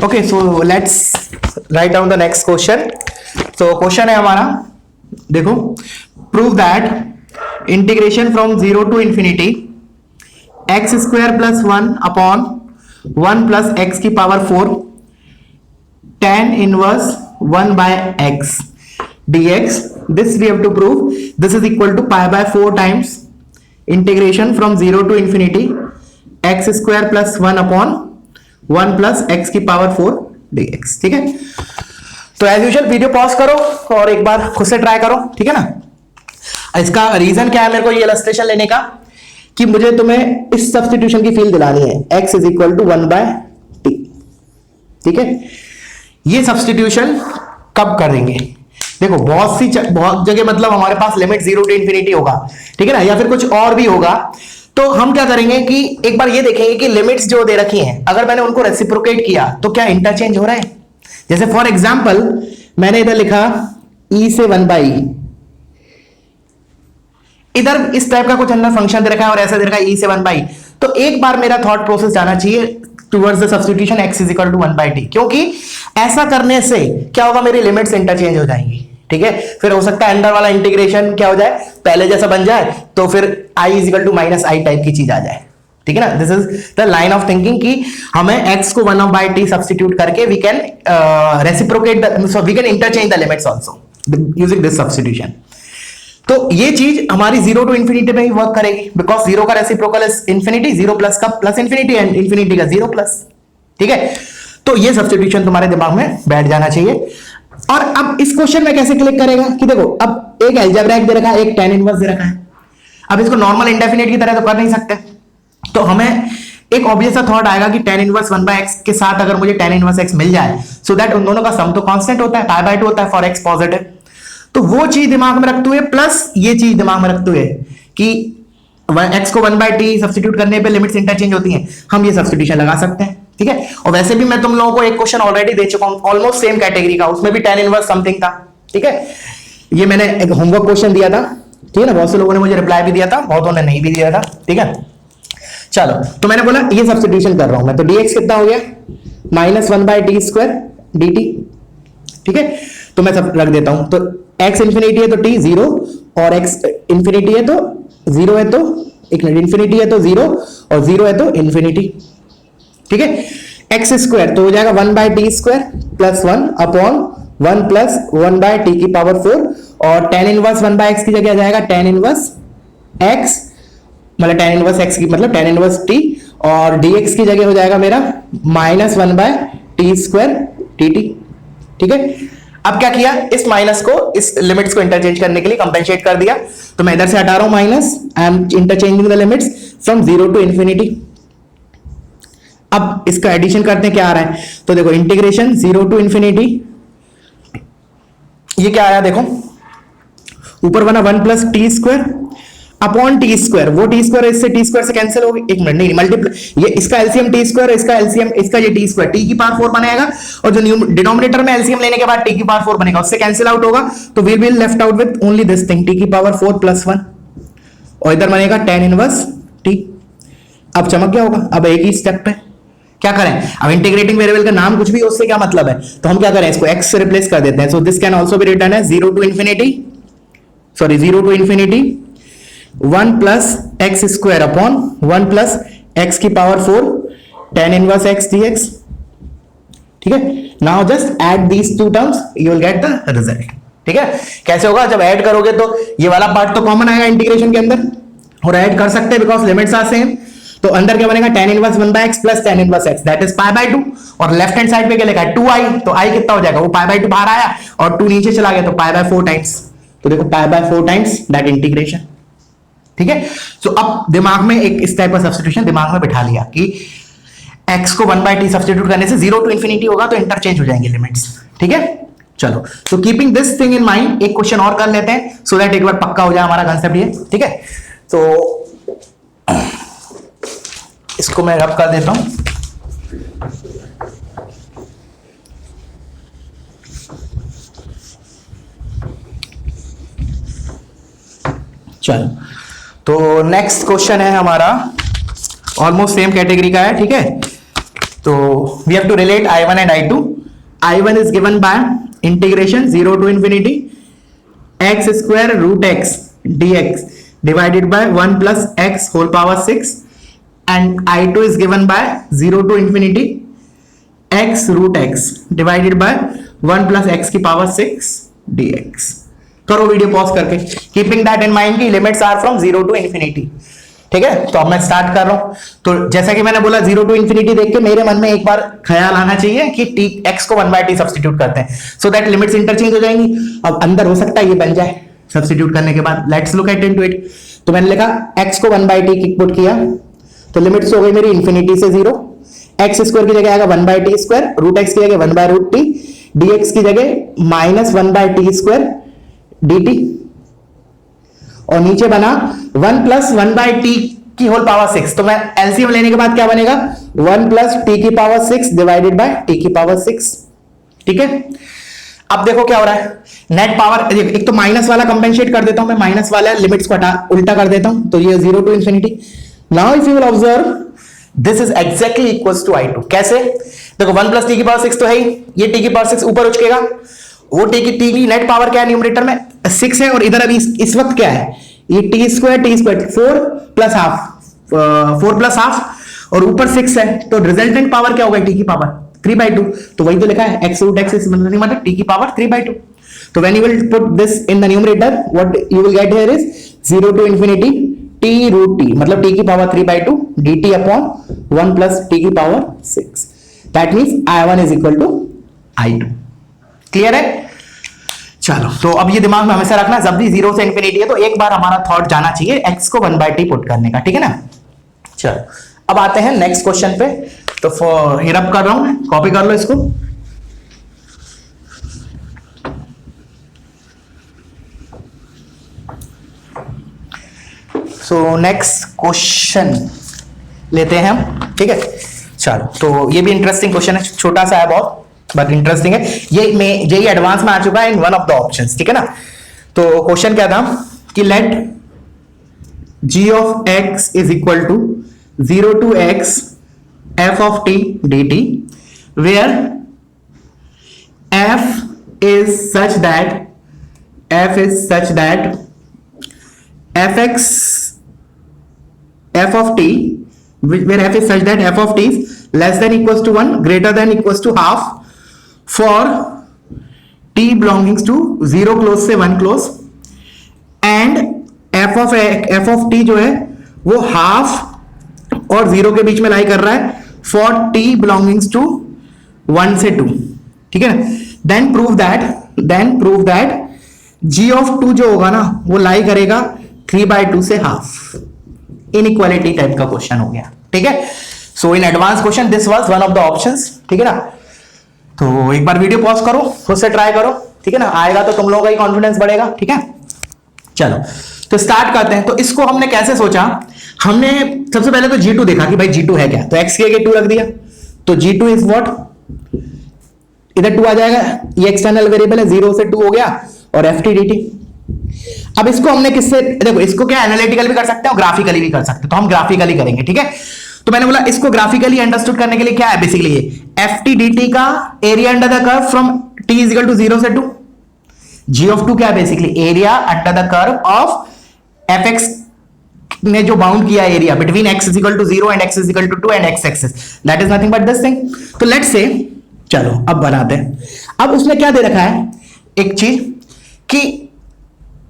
Okay, so let's write down the next question. तो question है हमारा, देखो, prove that integration from 0 to infinity x square plus 1 upon 1 plus x की power 4 tan inverse 1 by x dx, this we have to prove. This is equal to pi by 4 times integration from 0 to infinity x square plus 1 upon 1 plus x की power 4 dx। ठीक है, तो as usual video pause करो और एक बार खुद से try करो, ठीक है ना। इसका रीजन क्या है मेरे को ये इलस्ट्रेशन लेने का, कि मुझे तुम्हें इस सब्स्टिट्यूशन की फील दिलानी है, x is equal to 1 by t. ठीक है, ये सब्स्टिट्यूशन कब करेंगे? देखो बहुत जगह मतलब हमारे पास लिमिट 0 टू इंफिनिटी होगा, ठीक है ना, या फिर कुछ और भी होगा। तो हम क्या करेंगे कि एक बार ये देखेंगे कि लिमिट्स जो दे रखी हैं, अगर मैंने उनको रेसिप्रोकेट किया तो क्या इंटरचेंज हो रहा है। जैसे फॉर एग्जांपल मैंने इधर लिखा e से 1 बाई, इधर इस टाइप का कुछ अंदर फंक्शन दे रखा है और ऐसा दे रखा है e से 1 बाई, तो एक बार मेरा थॉट प्रोसेस जाना चाहिए towards the substitution x is equal to 1 by t, क्योंकि ऐसा करने से क्या होगा, मेरी लिमिट्स इंटरचेंज हो जाएंगी। ठीक है, फिर हो सकता है अंदर वाला इंटीग्रेशन क्या हो जाए, पहले जैसा बन जाए, तो फिर i is equal to minus I type की चीज आ जाए। ठीक है ना, this is the line of thinking कि हमें x को 1 बाई टी सब्स्टिट्यूट करके we can reciprocate so we can interchange the limits also using this substitution. तो ये चीज हमारी 0 टू इंफिनिटी में ही वर्क करेगी, बिकॉज 0 का रेसिप्रोकल इज इंफिनिटी, 0 प्लस का प्लस इंफिनिटी एंड इंफिनिटी का 0 प्लस। ठीक है, तो ये सब्स्टिट्यूशन तुम्हारे दिमाग में बैठ जाना चाहिए। और अब इस क्वेश्चन में कैसे क्लिक करेगा कि देखो, अब एक अलजेब्रिक दे रखा है, एक tan इनवर्स दे रखा है। अब इसको नॉर्मल इंडेफिनिट की तरह तो कर नहीं सकते, तो हमें एक ऑब्वियस सा थॉट आएगा कि tan इनवर्स 1 बाय x के साथ अगर मुझे tan इनवर्स x मिल जाए, सो दैट उन दोनों का सम तो कांस्टेंट होता है, पाई बाय 2 होता है फॉर x पॉजिटिव। तो वो चीज दिमाग में रखते हुए प्लस ये चीज दिमाग में रखते हुए कि x को 1 बाय टी सब्स्टिट्यूट करने पे लिमिट्स इंटरचेंज होती हैं, हम ये सब्स्टिट्यूशन लगा सकते हैं। ठीक है, और वैसे भी मैं तुम लोगों को एक क्वेश्चन ऑलरेडी दे चुका हूं ऑलमोस्ट सेम कैटेगरी का, उसमें भी tan इनवर्स समथिंग था। ठीक है, ये मैंने एक होमवर्क क्वेश्चन दिया था, ठीक है ना, बहुत से लोगों ने मुझे रिप्लाई भी दिया था, बहुतों ने नहीं भी दिया था। ठीक है, चलो, तो मैंने बोला ये सब्स्टिट्यूशन कर रहा हूं मैं, तो dx कितना हो गया, minus 1 by t square dt। ठीक है, तो मैं सब रख देता हूं, तो x इंफिनिटी है तो t 0, और x इंफिनिटी है तो 0 है, तो एक मिनट, इंफिनिटी है तो 0 और 0 है तो इंफिनिटी। ठीक है, x स्क्वायर तो हो जाएगा 1 by t square plus 1 upon 1 plus 1 by t की पावर 4, और tan इनवर्स 1 बाय x की जगह आ जाएगा tan इनवर्स x, मतलब tan इनवर्स x की मतलब tan इनवर्स t, और dx की जगह हो जाएगा मेरा minus 1 by t square dt। ठीक है, अब क्या किया, इस माइनस को इस लिमिट्स को इंटरचेंज करने के लिए कंपेंसेट कर दिया, तो मैं इधर से हटा रहा हूं minus, I am interchanging the limits from 0 to infinity. अब इसका एडिशन करते हैं, क्या आ रहा है, तो देखो इंटीग्रेशन 0 टू इंफिनिटी, ये क्या आया देखो, ऊपर बना 1 plus T square upon T square, वो टी स्क्वायर इससे टी स्क्वायर से कैंसिल हो गई, एक मिनट नहीं, मल्टीप्लाई, ये इसका एलसीएम टी स्क्वायर, इसका एलसीएम इसका ये टी स्क्वायर, टी की पावर 4 बनेगा, और जो डिनोमिनेटर में एलसीएम लेने के बाद टी की पावर 4 बनेगा, उससे कैंसिल आउट होगा, तो we will left out with only this thing, t की पावर 4 प्लस 1, और इधर बनेगा tan इनवर्स टी। अब चमक गया होगा। अब एक ही स्टेप पे क्या करें, अब इंटीग्रेटिंग वेरिएबल का नाम कुछ भी उससे क्या मतलब है, तो हम क्या करें, इसको x से रिप्लेस कर देते हैं, so this can also be written as 0 to infinity, sorry 0 to infinity 1 plus x square upon 1 plus x की power 4 tan inverse x dx। ठीक है, now just add these two terms, you will get the result. ठीक है, कैसे होगा, जब add करोगे तो ये वाला पार्ट तो कॉमन आएगा इंटीग्रेशन के अंदर, और ऐड कर सकते हैं बिकॉज लिमिट्स आर सेम, तो अंदर क्या बनेगा, tan inverse 1 by x plus tan inverse x, that is pi by 2, और लेफ्ट हैंड साइड पे क्या लिखा है 2i, तो i कितना हो जाएगा, वो पाई बाय 2 बाहर आया और 2 नीचे चला गया, तो पाई बाय 4 टाइम्स, तो देखो pi by 4 times that integration. ठीक है, सो अब दिमाग में एक इस टाइप का सब्स्टिट्यूशन दिमाग में बिठा लिया कि x को 1 बाय टी सब्स्टिट्यूट करने से 0 टू इंफिनिटी होगा, तो इंटरचेंज हो जाएंगे लिमिट्स। ठीक है, चलो, तो keeping this thing in mind एक क्वेश्चन और कर लेते हैं, सो दैट एक बार पक्का हो जाए हमारा कांसेप्ट ये। ठीक है, तो इसको मैं रब कर देता हूं, चलो, तो नेक्स्ट क्वेश्चन है हमारा ऑलमोस्ट सेम कैटेगरी का है। ठीक है, तो we have to relate I1 and I2. I1 is given by integration 0 to infinity x square root x dx divided by 1 plus x whole power 6, and I2 is given by 0 to infinity x root x divided by 1 plus x की power 6 dx. करो video pause करके, keeping that in mind की limits are from 0 to infinity. ठीक है, तो अब मैं start कर रहा हूं. तो जैसा कि मैंने बोला 0 टू इन्फिनिटी देख के मेरे मन में एक बार ख्याल आना चाहिए कि t x को 1/t सब्स्टिट्यूट करते हैं, सो दैट लिमिट्स इंटरचेंज हो जाएंगी. अब अंदर हो सकता है ये बन जाए सब्स्टिट्यूट करने के बाद. Let's look at into it. तो मैंने लिखा x को 1/t पुट किया, तो लिमिट्स हो गई मेरी इन्फिनिटी से 0. x स्क्वायर की जगह आएगा 1/t स्क्वायर, रूट x की जगह 1/√t, dx की जगह माइनस 1/t स्क्वायर dt, और नीचे बना 1 प्लस 1/t की होल पावर 6. तो मैं एलसीएम लेने के बाद क्या बनेगा, 1 प्लस t की पावर 6 डिवाइडेड बाय t की पावर 6. ठीक है, अब देखो क्या हो रहा है. नेट पावर, एक तो माइनस वाला कंपेंसेट कर देता हूं मैं, माइनस वाला लिमिट्स को हटा उल्टा कर देता हूं, तो ये 0 to infinity. Now if you will observe this is exactly equals to I2. कैसे, देखो 1 प्लस t की पावर 6 तो है ही, ये t की पावर 6 ऊपर उचकेगा, वो t की नेट पावर क्या है न्यूमरेटर में 6 है, और इधर अभी इस वक्त क्या है, ये t square 4 plus half 4 plus half, और ऊपर 6 है, तो रिजल्टेंट पावर क्या होगा t की पावर 3/2. तो वही तो लिखा है x रूट x मतलब t की पावर 3/2. तो when you will put this in the numerator, what you will get here is 0 to infinity t root t मतलब t की power 3/2 dt upon 1 plus t की power 6. That means I1 is equal to I2. Clear है. चलो, तो अब ये दिमाग में हमेशा रखना, जब भी 0 से इंफिनिटी है तो एक बार हमारा थॉट जाना चाहिए x को 1/t पुट करने का. ठीक है ना. चलो, अब आते हैं नेक्स्ट क्वेश्चन पे. तो हियर अप कर रहा हूं, कॉपी कर लो इसको. सो नेक्स्ट क्वेश्चन लेते हैं हम. ठीक है, चलो, तो ये भी इंटरेस्टिंग क्वेश्चन है, छोटा सा है बहुत बट इंटरेस्टिंग है. ये एडवांस में आ चुका है in one of the options. ठीक है ना. तो क्वेश्चन क्या था कि let g of x is equal to 0 to x f of t dt where f is such that fx f of t where f is such that f of t is less than equals to 1 greater than equals to half for t belongs to 0 close से 1 close, and f of t जो है वो half और 0 के बीच में लाई कर रहा है for t belongs to 1 से 2. ठीक है ना. then prove that g of 2 जो होगा ना वो लाई करेगा 3/2 से हाफ. इनइक्वालिटी टाइप का क्वेश्चन हो गया. ठीक है. So in advance question this was one of the options. ठीक है ना. तो एक बार वीडियो पॉज करो, खुद से ट्राई करो. ठीक है ना, आएगा तो तुम लोगों का ही कॉन्फिडेंस बढ़ेगा. ठीक है, चलो तो स्टार्ट करते हैं. तो इसको हमने कैसे सोचा, हमने सबसे पहले तो G2 देखा कि भाई G2 है क्या, तो x के 2 रख दिया, तो G2 इज व्हाट, इधर 2 आ जाएगा, ये एक्सटर्नल वेरिएबल है, 0 से 2 हो गया, और ft dt. अब इसको हमने किससे, देखो इसको क्या एनालिटिकल भी कर सकते हैं और ग्राफिकली भी कर सकते हैं, तो हम ग्राफिकली करेंगे. ठीक है, तो मैंने बोला इसको ग्राफिकली अंडरस्टूड करने के लिए क्या है, बेसिकली ये ft dt का area under the curve from t is equal to 0 से 2. g ऑफ 2 क्या है, basically area under the curve of fx ने जो बाउंड किया area between x is equal to 0 and x is equal to 2 and x axis, that is nothing but this thing. तो let's say, चलो अब बनाते हैं. अब उसने क्या दे रखा है, एक चीज कि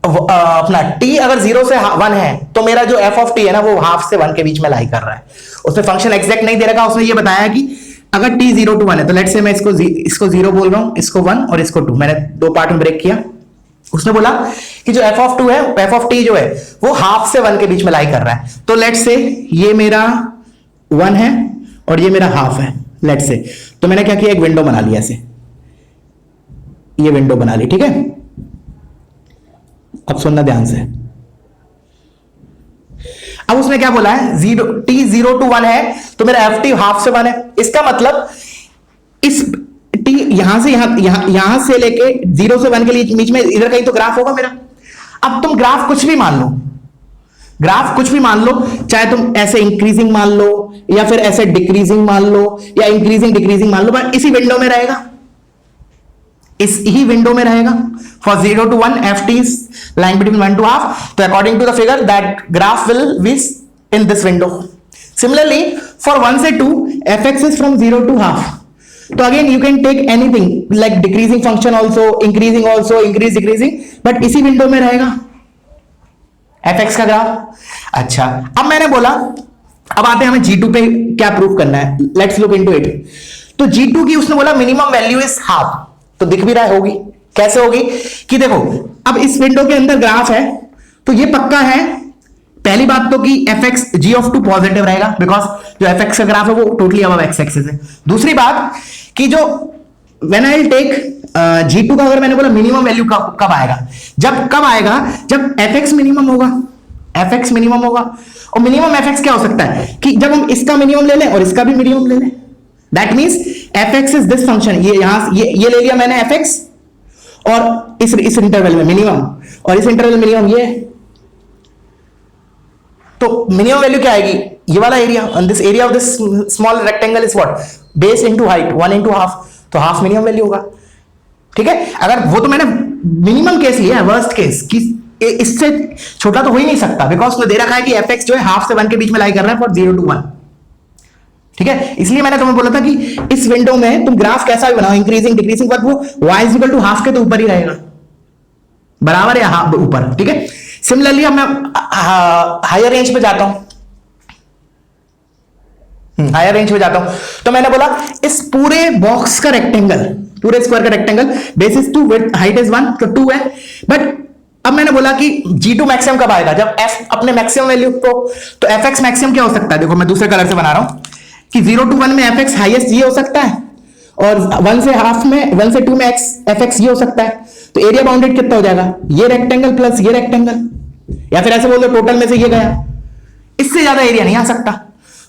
अपना t अगर 0 से 1 है तो मेरा जो f ऑफ t है ना वो हाफ से 1 के बीच में लाई कर रहा है. उसने फंक्शन एग्जैक्ट नहीं दे रखा, उसने ये बताया कि अगर t 0 to 1 है तो लेट्स से मैं इसको 0 बोल रहा हूं, इसको 1 और इसको 2, मैंने दो पार्ट में ब्रेक किया. उसने बोला कि जो f ऑफ 2 है, f ऑफ t जो है वो हाफ से 1 के बीच में लाई कर रहा है. तो लेट्स से ये मेरा 1 है और ये मेरा हाफ है, लेट्स से. तो मैंने क्या किया, एक विंडो बना लिया, ऐसे ये विंडो बना ली. ठीक है, अब सुनना ध्यान से. अब उसने क्या बोला है, t 0 to 1 है तो मेरा ft हाफ से 1 है. इसका मतलब इस t यहां से लेके 0 से 1 के लिए बीच में इधर कहीं तो ग्राफ होगा मेरा. अब तुम ग्राफ कुछ भी मान लो, ग्राफ कुछ भी मान लो, चाहे तुम ऐसे इंक्रीजिंग मान लो या फिर ऐसे डिक्रीजिंग मान लो या इंक्रीजिंग डिक्रीजिंग मान लो, बट इसी विंडो में रहेगा, इस ही विंडो में रहेगा। For 0 to 1 ft is lying between 1 to half, तो according to the figure that graph will be in this window. Similarly for 1 से 2 fx is from 0 to half, तो again you can take anything like decreasing function also, increasing also, increase decreasing, but इसी window में रहेगा fx का graph. अच्छा, अब मैंने बोला अब आते हैं हमें g2 पे क्या प्रूफ करना है, लेट्स लुक इनटू इट। तो g2 की उसने बोला मिनिमम वैल्यू इज हाफ, तो दिख भी रहा होगी, कैसे होगी कि देखो अब इस विंडो के अंदर ग्राफ है, तो ये पक्का है पहली बात तो कि fx g of 2 पॉजिटिव रहेगा, बिकॉज जो fx का ग्राफ है वो टोटली अबव x एक्सिस है। दूसरी बात कि जो when I will take g2 का अगर मैंने बोला मिनिमम वैल्यू कब आएगा, कब आएगा जब fx मिनिमम होगा, fx मिनिमम होगा। और मिनिमम fx क्या हो सकता है कि जब हम इसका मिनिमम ले लें और इसका भी मिनिमम ले लें, that means fx is this function, ये यहां ये ले लिया मैंने fx और इस इंटरवल में मिनिमम और इस इंटरवल में मिनिमम ये, तो मिनिमम वैल्यू क्या आएगी, ये वाला area, and this area of this small rectangle is what, base into height 1 into half, तो हाफ मिनिमम वैल्यू होगा। ठीक है, अगर वो तो मैंने मिनिमम केस लिया है, वर्स्ट केस कि इससे छोटा तो हो ही नहीं सकता, बिकॉज उसने दे रखा है कि fx जो है हाफ से 1 के बीच में लाई कर रहा है फॉर 0 to 1। ठीक है, इसलिए मैंने तुम्हें बोला था कि इस विंडो में तुम ग्राफ कैसा भी बनाओ, इंक्रीजिंग डिक्रीजिंग, बट वो y is equal to half के तो ऊपर ही रहेगा, बराबर या हाफ ऊपर। ठीक है, सिमिलरली अब मैं हायर रेंज पे जाता हूं, हायर रेंज पे जाता हूं, तो मैंने बोला इस पूरे बॉक्स का रेक्टेंगल, पूरे स्क्वायर का rectangle base is 2, width height is 1, तो 2 है। बट अब मैंने बोला कि g2 मैक्सिमम कब आएगा, जब f अपने मैक्सिमम वैल्यू को, तो fx मैक्सिमम क्या हो सकता है, देखो मैं दूसरे कलर से बना रहा हूं कि 0 to 1 में fx हाईएस्ट ये हो सकता है और 1 से हाफ में 1 से 2 में fx ये हो सकता है, तो एरिया बाउंडेड कितना हो जाएगा, ये रेक्टेंगल प्लस ये रेक्टेंगल, या फिर ऐसे बोल दो टोटल में से ये गया, इससे ज्यादा एरिया नहीं आ सकता।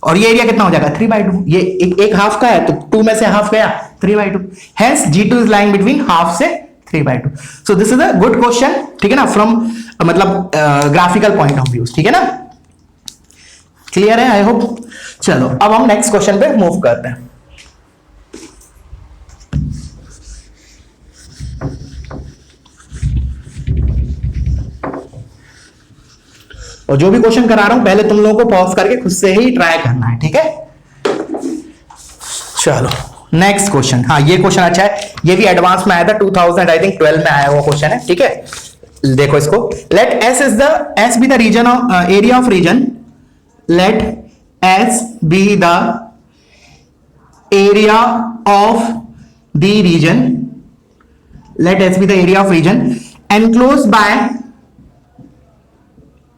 और ये एरिया कितना हो जाएगा 3/2, ये एक हाफ का है तो 2 में से हाफ गया 3/2, hence g2 is lying between half से 3/2। So this is a good question, ठीक है ना, फ्रॉम मतलब ग्राफिकल पॉइंट ऑफ व्यू, ठीक है ना, क्लियर है आई होप। चलो अब हम नेक्स्ट क्वेश्चन पे मूव करते हैं। और जो भी क्वेश्चन करा रहा हूं पहले तुम लोगों को पॉज करके खुद से ही ट्राई करना है, ठीक है। चलो नेक्स्ट क्वेश्चन, हाँ ये क्वेश्चन अच्छा है, ये भी एडवांस में आया था 2000 आई थिंक 12 में आया हुआ क्वेश्चन है, ठीक है। देखो इसको, let S be the region of area of region, let S be the area of the region, let S be the area of region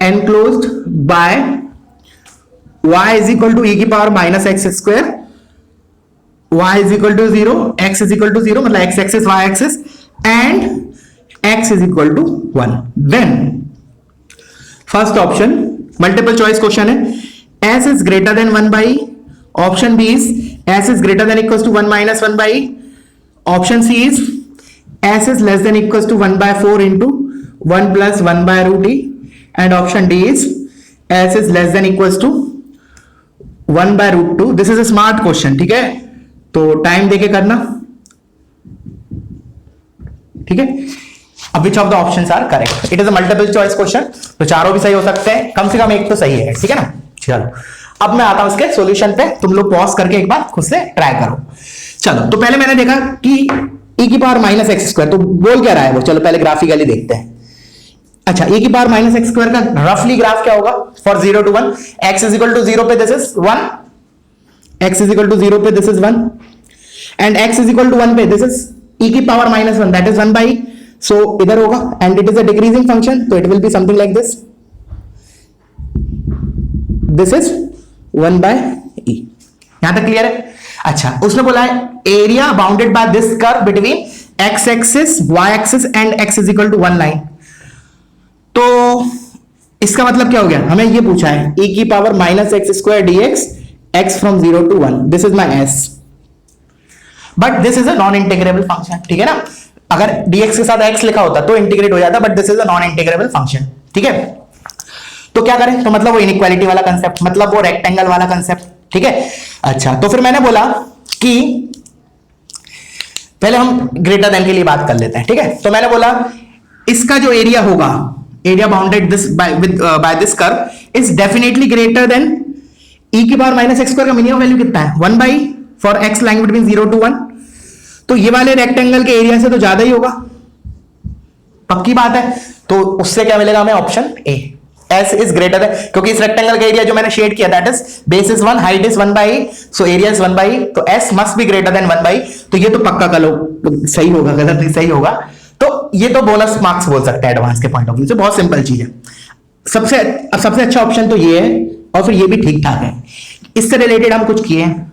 enclosed by y is equal to e की power minus x square, y is equal to 0, x is equal to 0, मतलब x axis y axis and x is equal to 1, then first option multiple choice question है, s is greater than 1 by e, option b is s is greater than equals to 1 minus 1 by e, option c is s is less than equals to 1 by 4 into 1 plus 1 by root e, and option D is s is less than equals to 1 by root 2। This is a smart question, ठीक है, तो time देके करना, ठीक है। अब which of the options are correct? It is a multiple choice question, तो चारों भी सही हो सकते हैं, कम से कम एक तो सही है, ठीक है ना। चलो अब मैं आता हूं इसके सॉल्यूशन पे, तुम लोग पॉज करके एक बार खुद से ट्राई करो। चलो तो पहले मैंने देखा कि e की पावर माइनस एक्स स्क्वायर, तो बोल क्या रहा है वो, चलो पहले ग्राफिकली देखते हैं। अच्छा, e की पावर माइनस एक्स स्क्वायर का रफली ग्राफ क्या होगा for 0 to 1, x is equal to 0 पे this is 1, x is equal to 0 पे this is 1 and x is equal to 1 पे दिस इज e की power minus 1, that is 1 by, so इधर होगा and it is a decreasing function, तो it will be something like this, this is 1 by e। यहां तक clear है। अच्छा, उसने बोला है area bounded by this curve between x axis y axis and x is equal to 1 line, तो इसका मतलब क्या हो गया, हमें ये पूछा है e की power minus x square dx x from 0 to 1, this is my s, but this is a non integrable function, ठीक है ना। अगर dx के साथ x लिखा होता तो इंटीग्रेट हो जाता, but this is a non integrable function, ठीक है। तो क्या करें, तो मतलब वो इनइक्वालिटी वाला कंसेप्ट, मतलब वो रेक्टेंगल वाला कंसेप्ट, ठीक है। अच्छा, तो फिर मैंने बोला कि पहले हम ग्रेटर देन के लिए बात कर लेते हैं, ठीक है। तो मैंने बोला इसका जो एरिया होगा, area bounded this by this curve is definitely greater than e की पावर माइनस एक्स स्क्वायर का मिनिमम वैल्यू कितना है 1 by for x lying between 0 to 1, तो ये वाले रेक्टेंगल के एरिया से तो ज्यादा ही होगा, पक्की बात है। तो उससे क्या मिलेगा हमें, option A, s is greater then, क्योंकि इस रेक्टेंगल का एरिया जो मैंने शेड किया that is base is 1, height is 1 by, so area is 1 by, तो s must be greater then 1 by. तो ये तो पक्का कलो सही होगा, गलत नहीं, सही होगा। तो ये तो बोनस मार्क्स बोल सकते हैं एडवांस के पॉइंट ऑफ व्यू से, बहुत सिंपल चीज है। सबसे अच्छा ऑप्शन तो ये है, और फिर ये भी ठीक ठाक है। इससे रिलेटेड हम कुछ किए हैं।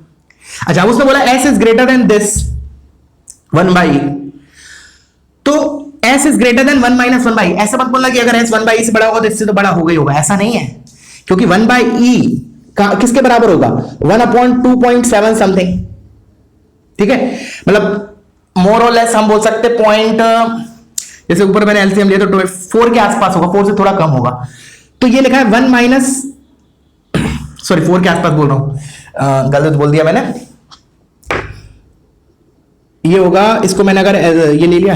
अच्छा, उसने बोला s is greater then this 1 by, तो s is greater then 1 minus 1 by. ऐसा मत बोलना कि अगर s 1 बाई से बड़ा होगा तो इससे तो बड़ा होगा ही होगा, ऐसा नहीं है, क्योंकि 1 बाई e का किसके बराबर होगा 1/2.7 समथिंग, ठीक है। मतलब मोर और लेस हम बोल सकते पॉइंट, जैसे ऊपर मैंने एलसीएम लिया तो 4 के आसपास होगा, 4 से थोड़ा कम होगा। तो ये लिखा है 1 माइनस, सॉरी 4 के आसपास बोल रहा हूं, गलत बोल दिया मैंने, ये होगा, इसको मैंने अगर ये ले लिया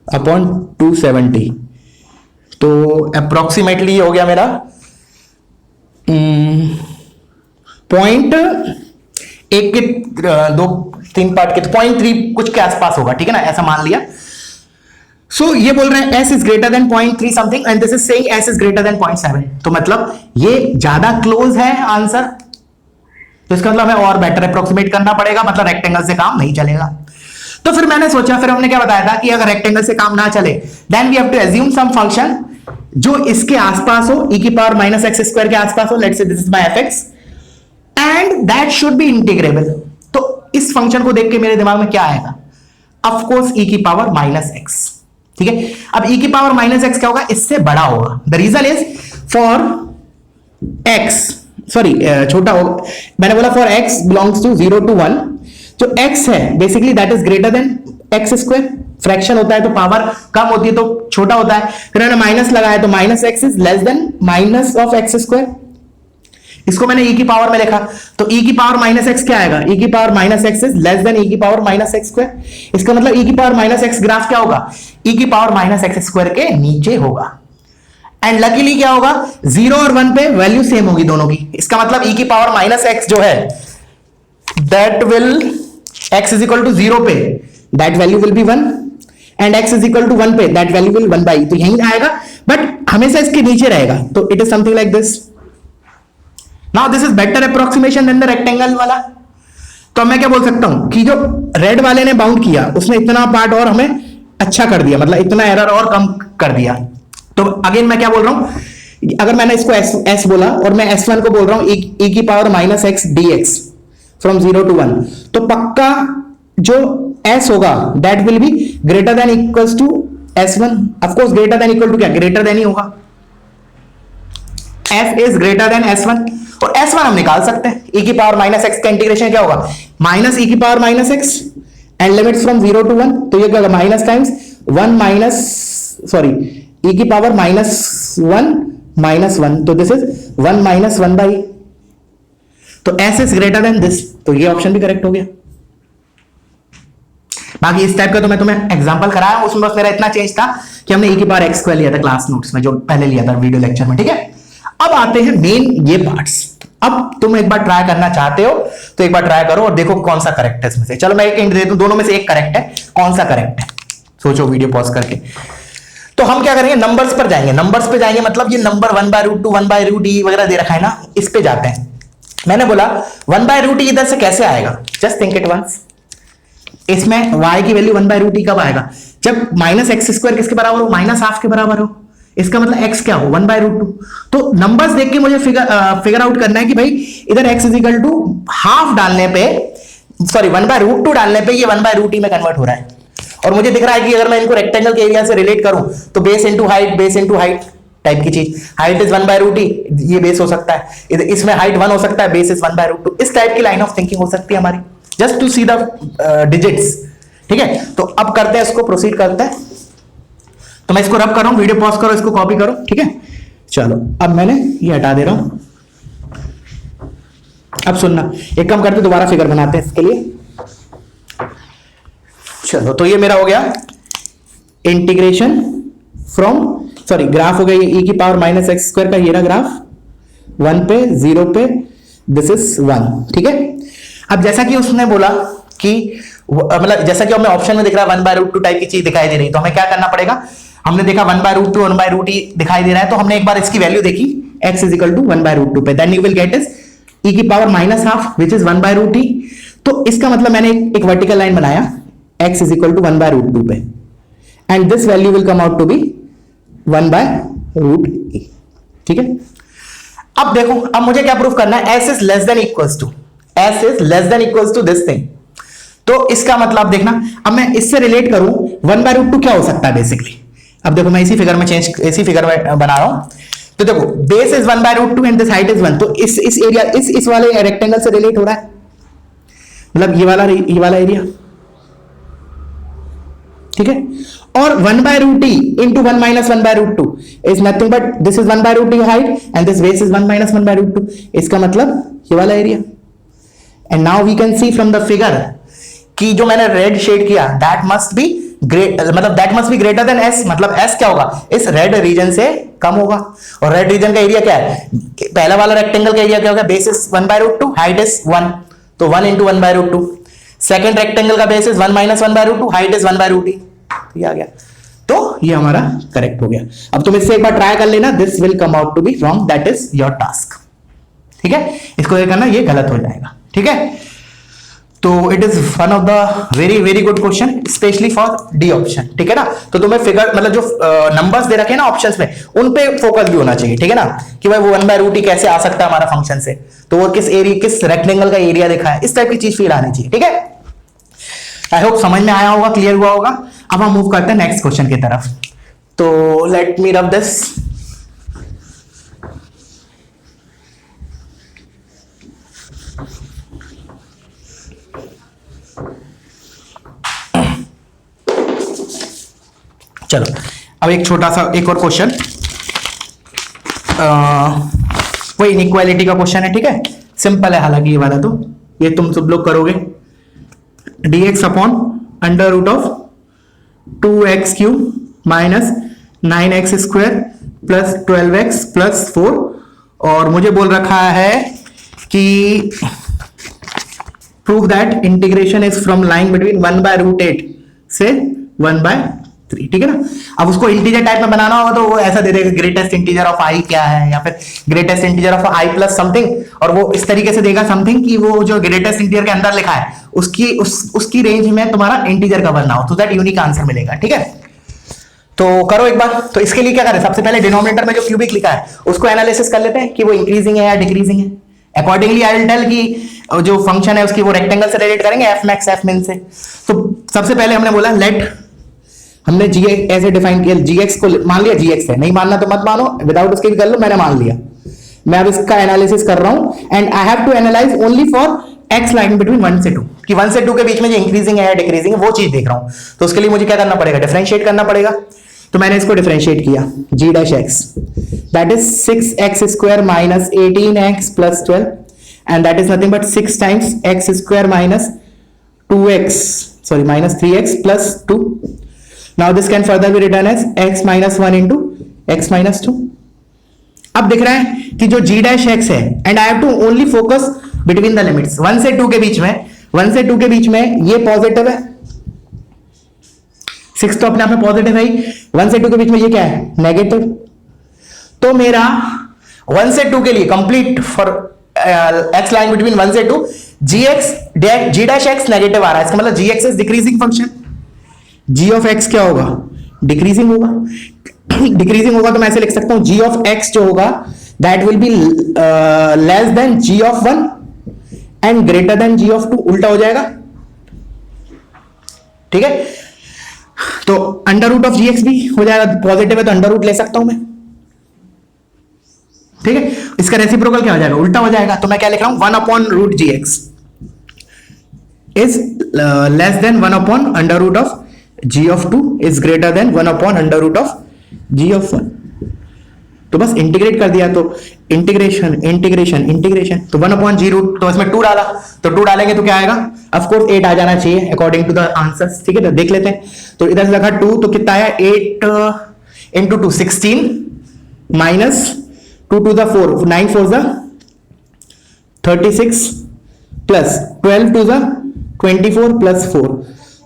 100/270, तो अप्रोक्सीमेटली ये हो गया मेरा पॉइंट एक के 2-3 पार्ट के, 0.3 कुछ के आसपास होगा, ठीक है ना, ऐसा मान लिया। सो ये बोल रहे हैं s is greater then 0.3 something and this is saying s is greater then 0.7, तो मतलब ये ज्यादा क्लोज है आंसर, तो इसका मतलब हमें और बेटर अप्रोक्सीमेट करना पड़ेगा, मतलब रेक्टेंगल से काम नहीं चलेगा। तो फिर मैंने सोचा, फिर हमने क्या बताया था कि अगर रेक्टेंगल से काम ना चले then we have to assume some function जो इसके आसपास हो, e की पावर माइनस एक्स स्क्वायर के आसपास हो, let's say this is my fx and that should be integrable. तो इस फंक्शन को देख के मेरे दिमाग में क्या आएगा, ऑफ कोर्स e की पावर माइनस एक्स, ठीक है। अब e की पावर माइनस एक्स क्या होगा, इससे बड़ा होगा। The reason is for x, sorry छोटा होगा, मैंने बोला for x belongs to 0 to 1, जो x है basically that is greater than x square, fraction होता है तो पावर कम होती है तो छोटा होता है, फिर मैंने माइनस लगाया तो minus x is less then minus of x square, इसको मैंने e की पावर में लिखा, तो e की पावर माइनस एक्स क्या आएगा, e की power minus x is less then e की पावर माइनस एक्स स्क्वायर। इसका मतलब e की पावर माइनस एक्स ग्राफ क्या होगा, e की पावर माइनस एक्स स्क्वायर के नीचे होगा। एंड लकीली क्या होगा, 0 और 1 पे वैल्यू सेम होगी दोनों की, इसका मतलब e की पावर माइनस एक्स जो है that will x is equal to 0 पे that value will be 1 and x is equal to 1 पे दैट वैल्यू विल 1 बाई, तो यही आएगा, बट हमेशा इसके नीचे रहेगा, तो it is something like this. Now this is better approximation than the rectangle वाला। तो मैं क्या बोल सकता हूं कि जो रेड वाले ने बाउंड किया उसने इतना पार्ट और हमें अच्छा कर दिया, मतलब इतना एरर और कम कर दिया। तो अगेन मैं क्या बोल रहा हूं, अगर मैंने इसको s बोला और मैं s1 को बोल रहा हूं e की power minus x dx from 0 to 1, तो पक्का जो s होगा that will be greater than equals to s1। Of course greater than equal to क्या, ग्रेटर देन ही होगा, f is greater then s1, और s1 हम निकाल सकते हैं, e की पावर माइनस एक्स का इंटीग्रेशन क्या होगा, माइनस e की power minus x and limits from 0 to 1, तो ये क्या होगा minus times 1 minus, sorry e की पावर -1 -1, तो दिस इज 1 माइनस 1 बाई, तो s is greater then this, तो ये ऑप्शन भी करेक्ट हो गया। बाकी इस टाइप का तो मैं तुम्हें एग्जांपल कराया, उसमें बस मेरा इतना चेंज था कि हमने e की पावर x स्क्वायर लिया था क्लास नोट्स में, जो पहले लिया था वीडियो लेक्चर में, ठीक है। अब आते हैं मेन ये पार्ट्स। अब तुम एक बार ट्राई करना चाहते हो तो एक बार ट्राई करो और देखो कौन सा करेक्ट है इसमें से। चलो मैं एक हिंट दे दूं, दोनों में से एक करेक्ट है, कौन सा करेक्ट है सोचो वीडियो पॉज करके। तो हम क्या करेंगे, नंबर्स पर जाएंगे, नंबर्स पे जाएंगे, मतलब ये नंबर 1/√2 1/√e वगैरह दे रखा है ना, इस पे जाते हैं। मैंने बोला 1/√e इधर से कैसे आएगा, जस्ट थिंक इट वंस। इसमें y की वैल्यू 1/√e कब आएगा, जब माइनस एक्स स्क्वायर किसके बराबर हो, माइनस हाफ के बराबर हो, इसका मतलब x क्या हो 1/√2। तो नंबर्स देख के मुझे फिगर आउट करना है कि भाई इधर x is equal to half डालने पे, सॉरी 1/√2 डालने पे ये 1/√e में कन्वर्ट हो रहा है, और मुझे दिख रहा है कि अगर मैं इनको रेक्टेंगल के एरिया से रिलेट करूं तो बेस इनटू हाइट टाइप की चीज, हाइट इज 1/√e, ये बेस हो सकता है, इसमें हाइट 1 हो सकता है, बेस इज 1/√2, इस टाइप की लाइन ऑफ थिंकिंग हो सकती है हमारी, just to see the digits, ठीक है। तो अब करते हैं इसको, प्रोसीड करते हैं। तो मैं इसको रब कर रहा हूं, वीडियो पॉज करो, इसको कॉपी करो, ठीक है। चलो अब मैंने ये हटा दे रहा हूं। अब सुनना, एक काम करते दोबारा फिगर बनाते हैं इसके लिए। चलो तो ये मेरा हो गया इंटीग्रेशन फ्रॉम, सॉरी ग्राफ हो गया ये e की पावर माइनस एक्स स्क्वायर का, ये रहा ग्राफ 1 पे 0 पे, दिस इज 1, ठीक है। अब जैसा कि उसने बोला कि मतलब जैसा कि हमें ऑप्शन में दिख रहा है 1/√2 टाइप की चीज दिखाई दे रही, तो हमें क्या करना पड़ेगा, हमने देखा 1/√2 1/√e दिखाई दे रहा है, तो हमने एक बार इसकी वैल्यू देखी x इज इक्वल टू 1/√2 पे, then you will get is e की power minus half which is 1/√e। तो इसका मतलब मैंने एक वर्टिकल लाइन बनाया x इज इक्वल टू 1/√2 पे, and this value will come out to be 1/√e, ठीक है। अब देखो, अब मुझे क्या प्रूफ करना है, s is less than equals to, s is less than equals to this thing. तो इसका मतलब देखना, अब मैं इससे रिलेट करूं 1/√2 क्या हो सकता है बेसिकली। अब देखो मैं इसी फिगर में बना रहा हूं, तो देखो base is 1/√2 and this height is 1, तो इस एरिया इस वाले रेक्टेंगल से रिलेट हो रहा है, मतलब ये वाला एरिया, ठीक है। और 1/√e into 1 minus 1/√2 is nothing but this is 1/√e height and this base is 1 minus 1/√2, इसका मतलब ये वाला area. And now we can see from the figure कि जो मैंने रेड शेड किया that must be greater than s, मतलब s क्या होगा, इस रेड रीजन से कम होगा। और रेड रीजन का एरिया क्या है, पहला वाला रेक्टेंगल का एरिया क्या होगा, बेस इज 1/√2 हाइट इज 1, तो 1 into 1/√2। सेकंड रेक्टेंगल का base is 1 minus 1/√2 height is 1/√e, ये आ गया। तो ये हमारा करेक्ट हो गया। अब तुम इससे एक बार ट्राई कर लेना, this will come out to be wrong, that is your task, ठीक है। इसको ये करना, ये गलत हो जाएगा, ठीक है। तो it is one of the very very good question specially for D option, ठीक है ना। तो तुम्हें फिगर मतलब जो नंबर्स दे रखे हैं ना ऑप्शंस में, उन पे फोकस भी होना चाहिए, ठीक है ना, कि भाई वो 1/√e कैसे आ सकता है हमारा फंक्शन से, तो वो किस रेक्टेंगल का एरिया देखा है, इस टाइप की चीज फील आनी चाहिए, ठीक है। आई होप समझ में आया होगा, क्लियर हुआ होगा। अब हम मूव करते हैं नेक्स्ट क्वेश्चन की तरफ। तो लेट मी रब दिस। चलो अब एक छोटा सा एक और क्वेश्चन, वो इनइक्वालिटी का क्वेश्चन है, ठीक है। सिंपल है हालांकि ये वाला, तो ये तुम सब लोग करोगे, dx upon under root of 2x cube minus 9x square plus 12x plus 4, और मुझे बोल रखा है कि prove that integration is from line between 1/√8 से 1/3, ठीक है ना। अब उसको इंटीजर टाइप में बनाना होगा तो वो ऐसा दे देगा ग्रेटेस्ट इंटीजर ऑफ i क्या है, या फिर greatest integer of i plus something, और वो इस तरीके से देगा समथिंग कि वो जो ग्रेटेस्ट इंटीजर के अंदर लिखा है उसकी रेंज में तुम्हारा इंटीजर का बनना हो, तो दैट यूनिक आंसर मिलेगा, ठीक है। तो करो एक बार। तो इसके लिए क्या करें, सबसे पहले डिनोमिनेटर में जो क्यूबिक लिखा है उसको एनालिसिस कर लेते हैं कि वो इंक्रीजिंग है या डिक्रीजिंग है। अकॉर्डिंगली आई विल टेल कि जो फंक्शन है उसकी वो रेक्टेंगल से रिलेट करेंगे एफ मैक्स एफ मिन से। तो सबसे पहले हमने बोला हमने जी ऐसे डिफाइन किया, जीएक्स को मान लिया जीएक्स है, नहीं मानना तो मत मानो, विदाउट उसके भी कर लो, मैंने मान लिया। मैं अब इसका एनालिसिस कर रहा हूं and I have to analyse only for x line between 1 से 2, कि 1 से 2 के बीच में जो इंक्रीजिंग है या डिक्रीजिंग है वो चीज देख रहा हूं। तो उसके लिए मुझे क्या करना पड़ेगा, डिफरेंशिएट करना पड़ेगा। तो मैंने इसको डिफरेंशिएट किया, g dash x that is 6x square minus 18x plus 12 and that is nothing but 6 times x square minus 3x plus 2। Now this can further be written as x minus 1 into x minus 2. अब दिख रहा है कि जो g dash x है and I have to only focus between the limits 1 से 2 के बीच में, 1 से 2 के बीच में ये पॉजिटिव है, 6 तो अपने आप में पॉजिटिव है ही, 1 से 2 के बीच में ये क्या है, नेगेटिव। तो मेरा 1 से 2 के लिए complete for x line between 1 से 2 g dash x नेगेटिव आ रहा है, इसका मतलब gx is decreasing function, g of x क्या होगा, डिक्रीजिंग होगा। डिक्रीजिंग होगा तो मैं ऐसे लिख सकता हूं g ऑफ x जो होगा that will be less than g of 1 and greater than g of 2, उल्टा हो जाएगा, ठीक है। तो अंडर रूट ऑफ gx भी हो जाएगा, पॉजिटिव है तो अंडर रूट ले सकता हूं मैं, ठीक है। इसका रेसिप्रोकल क्या हो जाएगा, उल्टा हो जाएगा। तो मैं क्या लिख रहा हूं, 1 upon root gx is less than 1 upon under root of g of 2 is greater than 1 upon under root of g of 1, तो बस इंटीग्रेट कर दिया, तो इंटीग्रेशन इंटीग्रेशन इंटीग्रेशन, तो 1/0, तो इसमें 2 डाला, तो 2 डालेंगे तो क्या आएगा, ऑफ कोर्स 8 आ जाना चाहिए अकॉर्डिंग टू द आंसर्स। ठीक है, तो देख लेते हैं। तो इधर से लगा 2, तो कितना आया, 8 into 2 16 minus 2 to the 4 9 4 the 36 plus 12 to the 24 plus 4,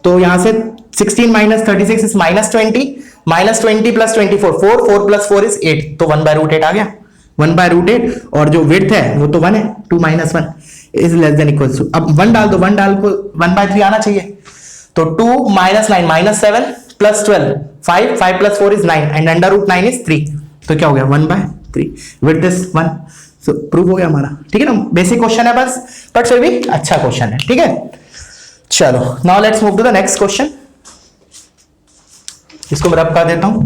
तो यहां से 16 minus 36 is -20, -20 plus 24 4 plus 4 is 8, तो 1/√8 आ गया, 1/√8, और जो विड्थ है वो तो 1 है, 2 - 1 is less than equal to, अब 1 डाल दो, 1 डाल को 1/3 आना चाहिए, तो 2 - 9 -7 plus 12 5 plus 4 is 9 and √9 is 3, तो क्या हो गया 1/3, विड्थ इज 1, सो प्रूव हो गया हमारा। ठीक है ना, बेसिक क्वेश्चन है बस, बट फिर भी अच्छा क्वेश्चन है। ठीक है, चलो now let's move to the next question. इसको मैं रब कर देता हूं।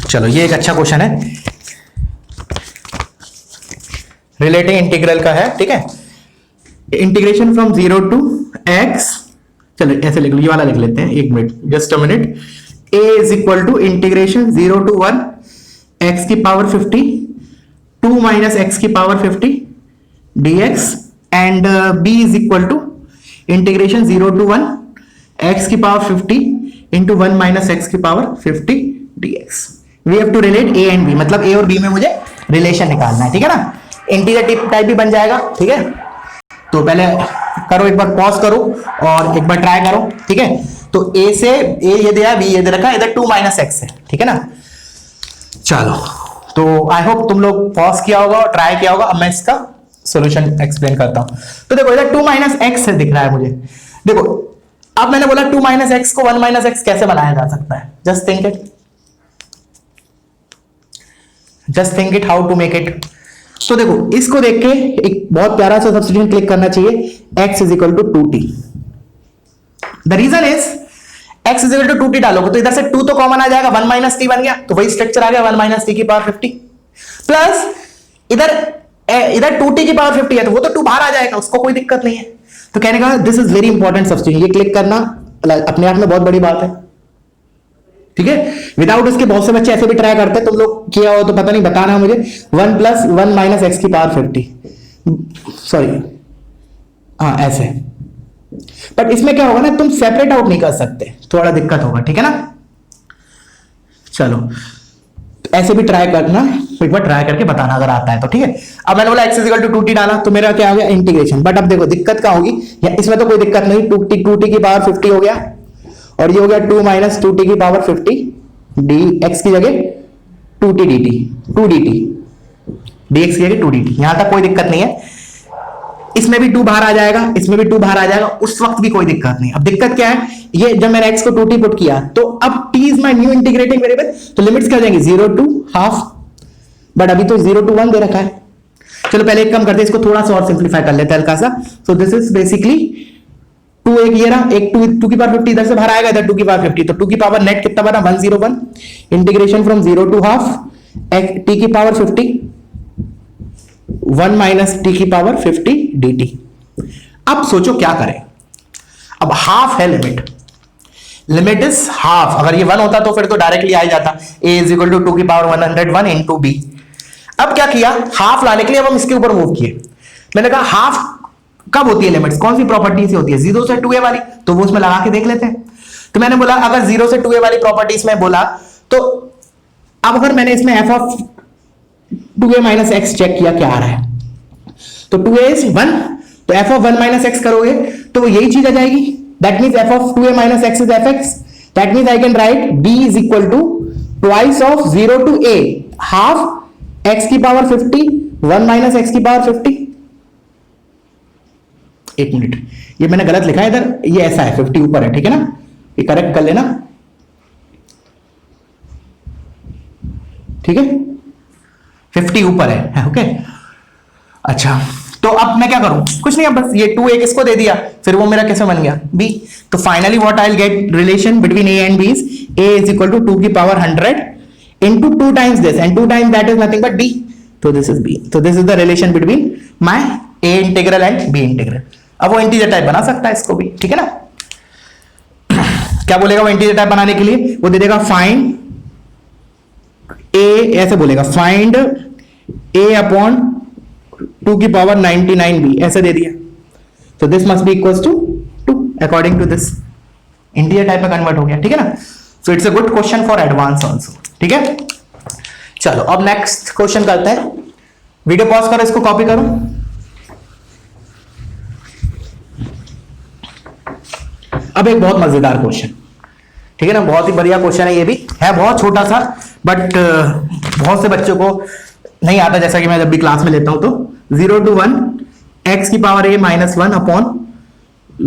चलो ये एक अच्छा क्वेश्चन है, रिलेटिंग इंटीग्रल का है। ठीक है, इंटीग्रेशन फ्रॉम 0 to x, चलो ऐसे लिख लो, ये वाला लिख लेते हैं, 1 minute, just a minute. a is equal to integration 0 to 1 x की पावर 50 2 माइनस x की power 50 dx and b is equal to integration 0 to 1 x की पावर 50 इंटू 1 माइनस x की power 50 dx। We have to relate a and b, मतलब a और b में मुझे relation निकालना है। ठीक है ना, इंटीजर टाइप भी बन जाएगा। ठीक है, तो पहले करो, एक बार पॉज करो और एक बार ट्राई करो। ठीक है, तो a से a ये दिया, b ये दे रखा है, इधर 2 माइनस x है। ठीक है ना, चलो, तो आई होप तुम लोग पॉज किया होगा और ट्राई किया होगा। अब मैं इसका सॉल्यूशन एक्सप्लेन करता हूं। तो देखो इधर 2 माइनस एक्स से दिख रहा है मुझे। देखो अब मैंने बोला 2 माइनस एक्स को 1 माइनस एक्स कैसे बनाया जा सकता है, just think it how to make it. तो देखो इसको देख के एक बहुत प्यारा सा सब्स्टिट्यूशन क्लिक करना चाहिए, x is equal to 2t। The reason is x is equal to 2t डालोगे तो इधर से 2 तो कॉमन आ जाएगा, 1 माइनस टी बन गया, तो वही स्ट्रक्चर आ गया 1 माइनस टी की पावर 50 प्लस इधर 2t की पावर 50 है, तो वो तो 2 बाहर आ जाएगा, उसको कोई दिक्कत नहीं है। तो कहने का this is very important substitution, ये क्लिक करना अपने आप में बहुत बड़ी बात है। ठीक है, विदाउट इसके बहुत से बच्चे ऐसे भी ट्राई करते हैं, तुम लोग किया हो तो पता नहीं, बताना मुझे। 1 प्लस 1 माइनस एक्स की पावर 50, सॉरी हाँ ऐसे, बट इसमें क्या होगा ना, तुम सेपरेट आउट नहीं कर सकते, थोड़ा दिक्कत होगा। ठीक है ना, चलो ऐसे भी ट्राई करना, एक बार ट्राई करके बताना अगर आता है तो। ठीक है, अब मैंने बोला x इक्वल टू 2t डाला, तो मेरा क्या हो गया इंटीग्रेशन। बट अब देखो दिक्कत क्या होगी, इसमें तो कोई दिक्कत नहीं, 2t की पावर 50 हो गया, और ये हो गया 2 माइनस 2t की पावर 50 dx की जगह 2t dt, 2dt dx की जगह 2dt, यहां तक कोई दिक्कत नहीं है। इसमें भी 2 बाहर आ जाएगा, इसमें भी 2 बाहर आ जाएगा, उस वक्त भी कोई दिक्कत नहीं। अब दिक्कत क्या है, ये जब मैंने x को 2t पुट किया, तो अब t is my new integrating variable, तो लिमिट्स क्या हो जाएंगी 0 to हाफ, बट अभी तो 0 to 1 दे रखा है। चलो पहले एक काम करते हैं, इसको थोड़ा सा और सिंप्लीफाई कर लेते हैं हल्का सा। सो दिस इज बेसिकली 2, एक ये रहा, एक 2 की पावर 50 इधर से बाहर आएगा, इधर 2 की पावर 50, तो 2 की पावर नेट कितना बना 101, integration from 0 to half t की पावर 50 1 माइनस टी की पावर 50 dt। अब सोचो क्या करें, अब हाफ है लिमिट इज हाफ, अगर ये 1 होता तो फिर तो डायरेक्टली आ जाता, a इज इक्वल टू 2 की पावर 101 इंटू b। अब क्या किया, हाफ लाने के लिए अब हम इसके ऊपर मूव किए। मैंने कहा हाफ कब होती है लिमिट्स, कौन सी प्रॉपर्टी से होती है, 0 से 2a वाली, तो वो उसमें लगा के देख लेते हैं। तो मैंने बोला अगर 0 से 2a वाली प्रॉपर्टीज में बोला, तो अब अगर मैंने इसमें f of 2a minus x check किया क्या आ रहा है, तो 2a इज 1, तो f ऑफ 1 माइनस एक्स करोगे तो वो यही चीज आ जाएगी, that means f of 2a minus x is fx, that means I can write b is equal to twice of 0 to a half x की पावर 50 1 माइनस एक्स की power 50। एक मिनट, ये मैंने गलत लिखा है इधर, ये ऐसा है 50 ऊपर है, ठीक है ना, ये करेक्ट कर लेना। ठीक है, 50 ऊपर है, ओके। अच्छा, तो अब मैं क्या करूं, कुछ नहीं, अब बस ये 2 एक इसको दे दिया, फिर वो मेरा कैसे बन गया b। तो finally what I will get, relation between a and b is a is equal to 2 की power 100 into 2 times this, and 2 times that is nothing but b, so this is b, so this is the relation between my A integral and B integral. अब वो integer type बना सकता है इसको भी, ठीक है ना। क्या बोलेगा वो इंटीजर टाइप बनाने के लिए? वो दे देगा फाइंड ए, ऐसे बोलेगा फाइंड ए अपॉन 2 की पावर 99b, ऐसे दे दिया। तो this must be equals to 2 according to this. Integer type में कन्वर्ट हो गया, ठीक है ना। So it's a good question for advance also, ठीक है। चलो अब नेक्स्ट क्वेश्चन करते हैं। वीडियो पॉज करो, इसको कॉपी करो। अब एक बहुत मजेदार क्वेश्चन, ठीक है ना, बहुत ही बढ़िया क्वेश्चन है। ये भी है बहुत छोटा सा, बट बहुत से बच्चों को नहीं आता, जैसा कि मैं जब भी क्लास में लेता हूं तो 0 to 1 x की power a -1 upon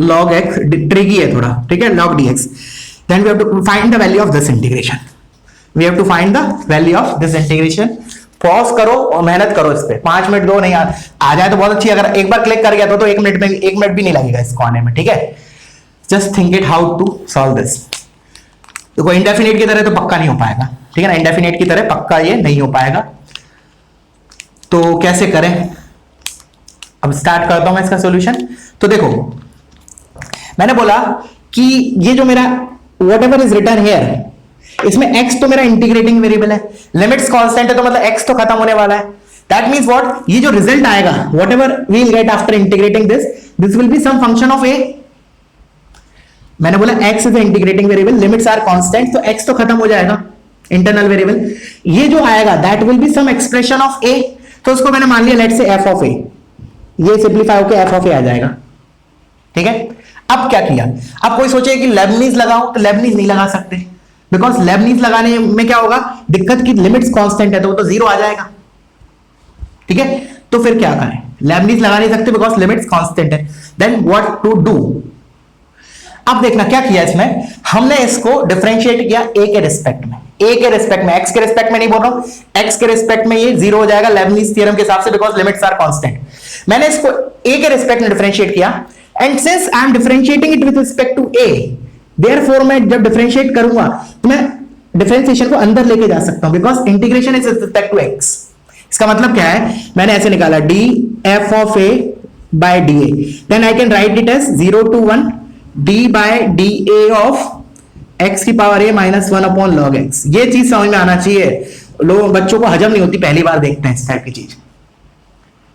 log x, tricky है थोड़ा, ठीक है, log dx। Then we have to find the value of this integration. We have to find the value of this integration. Pause करो और मेहनत करो इस पे। 5 मिनट दो, नहीं आ जाए तो बहुत अच्छी, अगर एक बार क्लिक कर गया तो 1 मिनट भी नहीं लगेगा इसको आने में, ठीक है। Just think it how to solve this. देखो इंडेफिनिट की तरह तो पक्का नहीं हो पाएगा, ठीक है ना, इंडेफिनिट की तरह पक्का ये नहीं हो पाएगा। तो कैसे करें? अब स्टार्ट करता हूं मैं इसका सॉल्यूशन। तो देखो मैंने बोला कि ये जो मेरा what ever is return here, इसमें x तो मेरा इंटीग्रेटिंग वेरिएबल है, लिमिट्स कांस्टेंट है, तो मतलब x तो खत्म होने वाला है। दैट मींस व्हाट, ये जो रिजल्ट आएगा whatever we will get after integrating this will be some function of a। मैंने बोला x is integrating variable, limits are constant, तो x तो खत्म हो जाएगा, इंटरनल वेरिएबल। ये जो आएगा that will be some expression of a, तो उसको मैंने मान लिया let's say f of a। ये सिंपलीफाई होकर f ऑफ a आ जाएगा, ठीक है। अब क्या किया? अब कोई सोचे कि लेबनीज लगाओ, तो लेबनीज नहीं लगा सकते, बिकॉज लेबनीज लगाने में क्या होगा, दिक्कत की लिमिट्स कांस्टेंट है, तो वो तो 0 आ जाएगा, ठीक है। तो फिर क्या करें? लेबनीज लगा नहीं सकते बिकॉज लिमिट्स कांस्टेंट है। Then what to do? अब देखना क्या किया इसमें, हमने इसको डिफरेंशिएट किया a के रिस्पेक्ट में, a के रिस्पेक्ट में, x के रिस्पेक्ट में नहीं बोल रहा हूं, x के रिस्पेक्ट में ये 0 हो जाएगा लेबनीज थ्योरम के हिसाब से, बिकॉज लिमिट्स आर कांस्टेंट। मैंने इसको a के रिस्पेक्ट में डिफरेंशिएट किया, and since I am differentiating it with respect to a, therefore मैं जब डिफरेंशिएट करूंगा तो मैं डिफरेंशिएशन को अंदर लेके जा सकता हूं, because integration is with respect to x। इसका मतलब क्या है, मैंने ऐसे निकाला df ऑफ a by dA, then I can write it as 0 to 1 d by dA of x की power a -1 upon log x। ये चीज समझ में आना चाहिए, लोग बच्चों को हजम नहीं होती, पहली बार देखते हैं इस टाइप की चीज।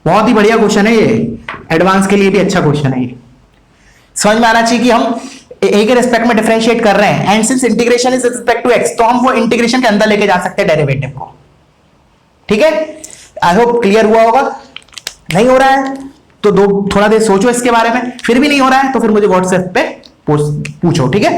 बहुत ही बढ़िया क्वेश्चन है ये, एडवांस के लिए भी अच्छा क्वेश्चन है ये। समझ में आना चाहिए कि हम a के रिस्पेक्ट में डिफरेंशिएट कर रहे हैं, and since integration is respect to x, तो हम वो इंटीग्रेशन के अंदर लेके जा सकते हैं डेरिवेटिव को, ठीक है। आई होप क्लियर हुआ होगा। नहीं हो रहा है तो थोड़ा देर सोचो इसके बारे में, फिर भी नहीं हो रहा है तो फिर मुझे व्हाट्सएप पे पूछो, ठीक है।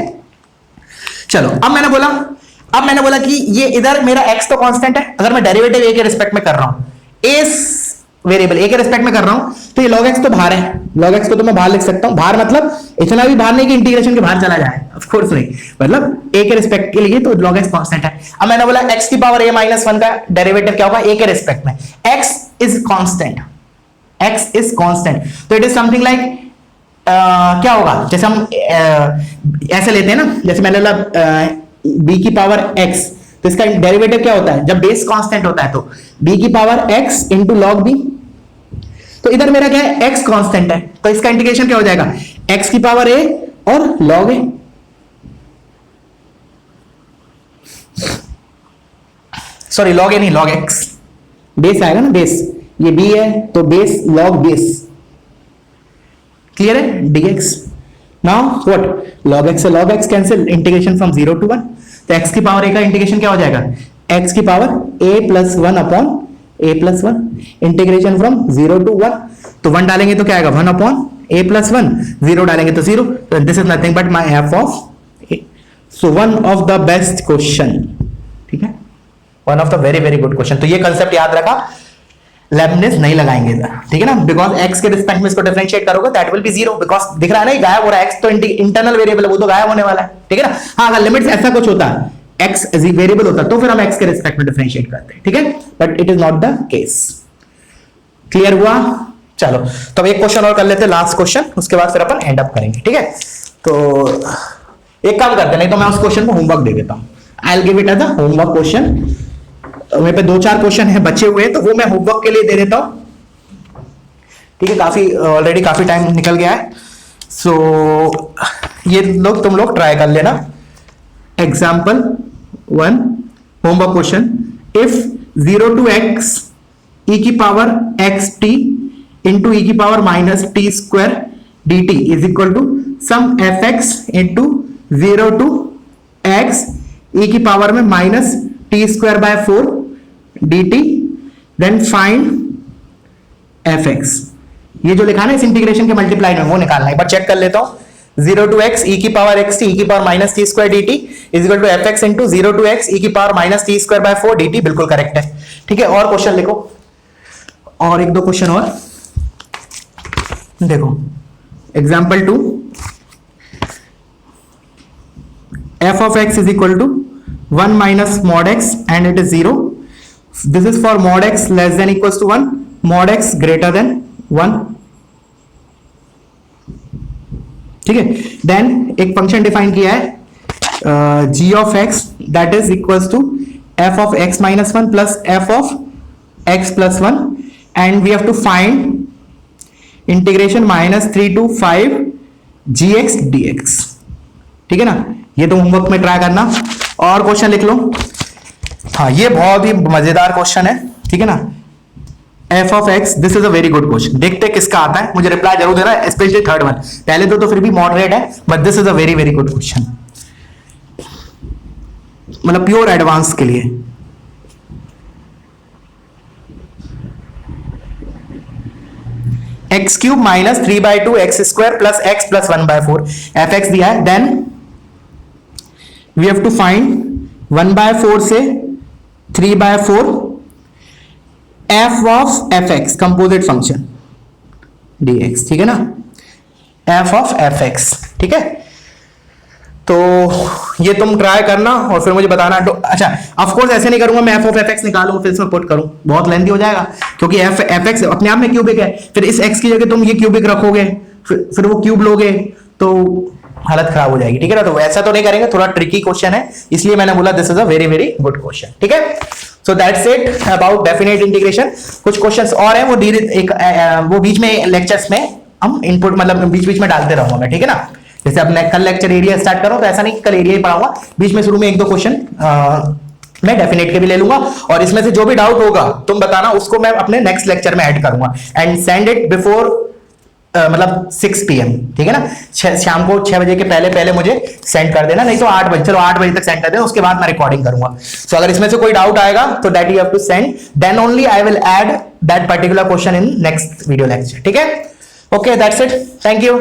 चलो अब मैंने बोला कि ये इधर मेरा x तो कांस्टेंट है, अगर मैं डेरिवेटिव a के रिस्पेक्ट में कर रहा हूं, इस वेरिएबल a के रिस्पेक्ट में कर रहा हूं, तो ये log x तो बाहर है, log x को तो मैं बाहर लिख सकता हूं। बाहर मतलब इतना भी बाहर नहीं कि इंटीग्रेशन के बाहर चला जाए, ऑफ कोर्स नहीं, मतलब a के रिस्पेक्ट के लिए तो log x कांस्टेंट है। अब मैंने बोला x की पावर a -1 का डेरिवेटिव क्या होगा, a के रिस्पेक्ट में, x is constant, x is constant, तो इट इज समथिंग लाइक क्या होगा, जैसे हम ऐसे लेते हैं ना, जैसे मैंने बोला b की पावर x, तो इसका डेरिवेटिव क्या होता है, जब बेस कांस्टेंट होता है तो b की power x into log b। तो इधर मेरा क्या है, x कांस्टेंट है, तो इसका इंटीग्रेशन क्या हो जाएगा, x की पावर a और log a। Sorry log a नहीं, log x, बेस आएगा ना, बेस, ये b है तो बेस log बेस, क्लियर है, dx। Now what, log x से log x cancel, integration from 0 to 1, तो x की पावर a का इंटीग्रेशन क्या हो जाएगा, x की power a +1 upon a +1, integration from 0 to 1, तो 1 डालेंगे तो क्या आएगा, 1 अपॉन a +1, 0 डालेंगे तो 0, तो this is nothing but my f of a। So one of the best question, ठीक है, one of the very very good question. तो ये कंसेप्ट याद रखा, लेबनिज नहीं लगाएंगे इधर, ठीक है ना, बिकॉज x के रिस्पेक्ट में इसको डिफरेंशिएट करोगे दैट विल बी 0, बिकॉज दिख रहा है ना गायब हो रहा है, x तो इंटरनल वेरिएबल है, वो तो गायब होने वाला है, ठीक है ना। हाँ अगर लिमिट्स ऐसा कुछ होता है, x वेरिएबल होता तो फिर हम x के रिस्पेक्ट में डिफरेंशिएट करते हैं, ठीक है, but it is not the case. Clear हुआ? चलो तो अब एक क्वेश्चन और कर लेते हैं, लास्ट क्वेश्चन, उसके बाद फिर अपन एंड अप करेंगे, ठीक है। तो एक काम करते हैं, नहीं तो मैं उस क्वेश्चन को होमवर्क दे देता हूं, I will give it as a homework question. मेरे पे 2-4 क्वेश्चन है बचे हुए, तो वो मैं होमवर्क के लिए दे देता हूं। ठीक है, काफी ऑलरेडी काफी टाइम निकल गया है। सो ये लोग तुम लोग ट्राई कर लेना। Example 1 homework question, if 0 to x e की power x t into e की power minus t square d t is equal to some f x into 0 to x e की पावर में minus t square by 4 d t, then find f x. ये जो लिखा है ना इस integration के मल्टीप्लाई में वो निकालना है, एक बार चेक कर लेता हूं। 0 to x e की पावर x t e की power minus t square d t is equal to f x into 0 to x e की power minus t square by 4 d t, बिल्कुल करेक्ट है। ठीक है, और क्वेश्चन लिखो, और एक दो क्वेश्चन और देखो। Example 2, f of x is equal to 1 minus mod x and it is 0. This is for mod x less than equals to 1, mod x greater than 1. ठीक है, देन एक फंक्शन डिफाइन किया है g of x that is equals to f of x minus 1 plus f of x plus 1 and we have to find integration minus 3 to 5 gx dx। ठीक है ना, ये तो होमवर्क में ट्राई करना। और क्वेश्चन लिख लो। हाँ, ये बहुत ही मजेदार क्वेश्चन है, ठीक है ना। f of x, this is a very good question, देखते हैं किसका आता है, मुझे रिप्लाई जरूर देना, स्पेशली थर्ड वन। पहले तो फिर भी मॉडरेट है, but this is a very very good question, मतलब प्योर एडवांस के लिए। X cube minus 3/2 x square plus x plus 1/4 f x दिया है, then we have to find 1/4 से 3/4 f of f x composite function dx। ठीक है ना, F of f x. ठीक है, तो ये तुम ट्राई करना और फिर मुझे बताना। तो अच्छा, ऑफ कोर्स ऐसे नहीं करूंगा मैं एफ ऑफ एफ एक्स निकालूं फिर इसमें पुट करूं, बहुत लेंथी हो जाएगा, क्योंकि एफ एक्स अपने आप में क्यूबिक है। फिर इस एक्स की जगह तुम ये क्यूबिक रखोगे, फिर वो क्यूब लोगे तो हालत खराब हो जाएगी। ठीक है ना, तो ऐसा तो नहीं करेंगे, थोड़ा ट्रिकी क्वेश्चन है, इसलिए मैंने बोला this is a very very good question. ठीक है, so that's it about definite integration. कुछ क्वेश्चंस और हैं, वो धीरे एक वो बीच में लेक्चर्स में हम इनपुट मतलब बीच बीच में डालते रहूंगा मैं। ठीक है ना, जैसे अब कल लेक्चर एरिया स्टार्ट करो तो ऐसा नहीं कल एरिया ही पढ़ाऊंगा, बीच में शुरू में एक दो क्वेश्चन मैं डेफिनेट के भी ले लूंगा, और इसमें से जो भी डाउट होगा तुम बताना, उसको मैं अपने नेक्स्ट लेक्चर में ऐड करूंगा एंड सेंड इट बिफोर मतलब 6 PM। ठीक है ना, शाम को 6 बजे के पहले पहले मुझे सेंड कर देना, नहीं तो 8 बजे, चलो 8 बजे तक सेंड कर देना, उसके बाद मैं रिकॉर्डिंग करूंगा। सो अगर इसमें से कोई डाउट आएगा तो that you have to send, then only I will add that particular question in next video lecture. ठीक है, okay, that's it, thank you.